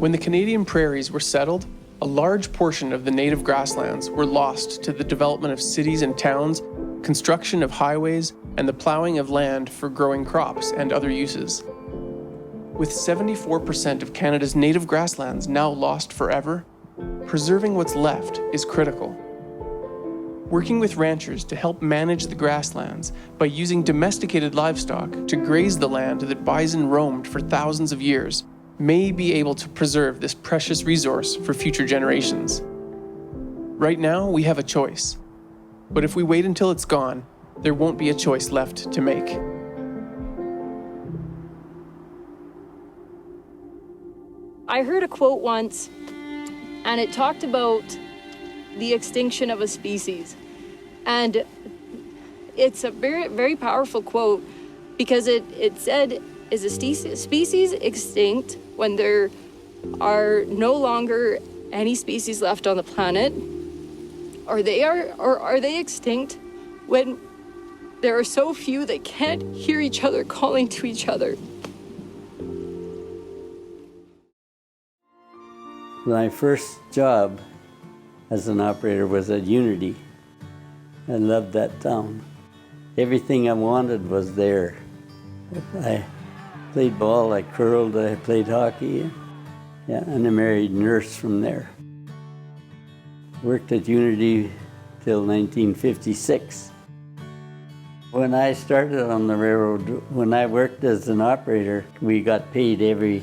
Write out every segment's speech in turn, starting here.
When the Canadian prairies were settled, a large portion of the native grasslands were lost to the development of cities and towns, construction of highways, and the plowing of land for growing crops and other uses. With 74% of Canada's native grasslands now lost forever, preserving what's left is critical. Working with ranchers to help manage the grasslands by using domesticated livestock to graze the land that bison roamed for thousands of years may be able to preserve this precious resource for future generations. Right now, we have a choice. But if we wait until it's gone, there won't be a choice left to make. I heard a quote once, and it talked about the extinction of a species. And it's a very, very powerful quote because it said, is a species extinct when there are no longer any species left on the planet? Or are they extinct when there are so few that can't hear each other calling to each other? My first job as an operator was at Unity. I loved that town. Everything I wanted was there. I played ball, I curled, I played hockey. Yeah, and I married a nurse from there. Worked at Unity till 1956. When I started on the railroad, when I worked as an operator, we got paid every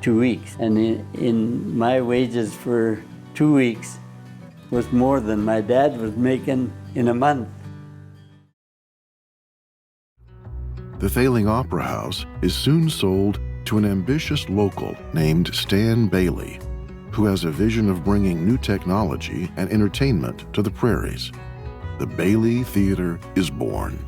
2 weeks. And in my wages for 2 weeks was more than my dad was making in a month. The failing opera house is soon sold to an ambitious local named Stan Bailey, who has a vision of bringing new technology and entertainment to the prairies. The Bailey Theater is born.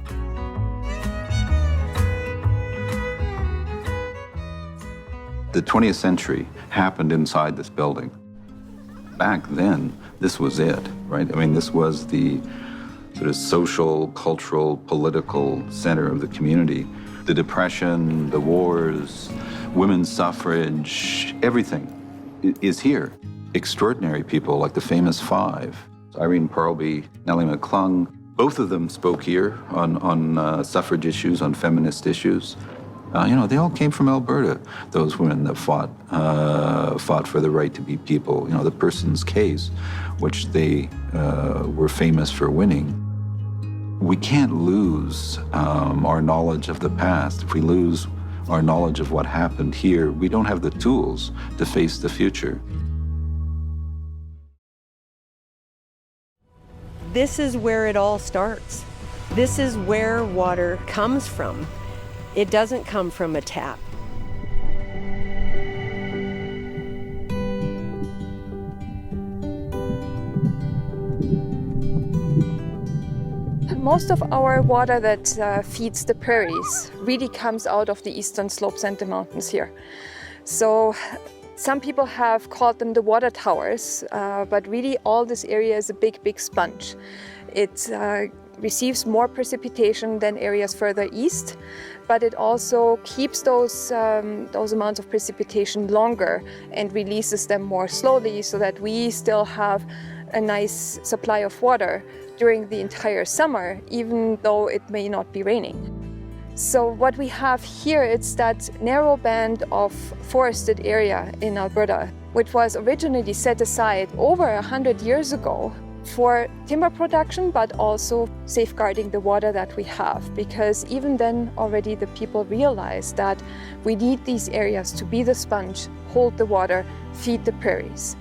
The 20th century happened inside this building. Back then, this was it, right? I mean, this was the sort of social, cultural, political center of the community. The Depression, the wars, women's suffrage, everything is here. Extraordinary people like the famous five, Irene Parlby, Nellie McClung, both of them spoke here on suffrage issues, on feminist issues. They all came from Alberta, those women that fought for the right to be people. The Person's Case, which they were famous for winning. We can't lose our knowledge of the past. If we lose our knowledge of what happened here, we don't have the tools to face the future. This is where it all starts. This is where water comes from. It doesn't come from a tap. Most of our water that feeds the prairies really comes out of the eastern slopes and the mountains here. So some people have called them the water towers, but really all this area is a big, big sponge. It receives more precipitation than areas further east, but it also keeps those amounts of precipitation longer and releases them more slowly so that we still have a nice supply of water during the entire summer, even though it may not be raining. So what we have here, it's that narrow band of forested area in Alberta, which was originally set aside over 100 years ago for timber production, but also safeguarding the water that we have, because even then already the people realized that we need these areas to be the sponge, hold the water, feed the prairies.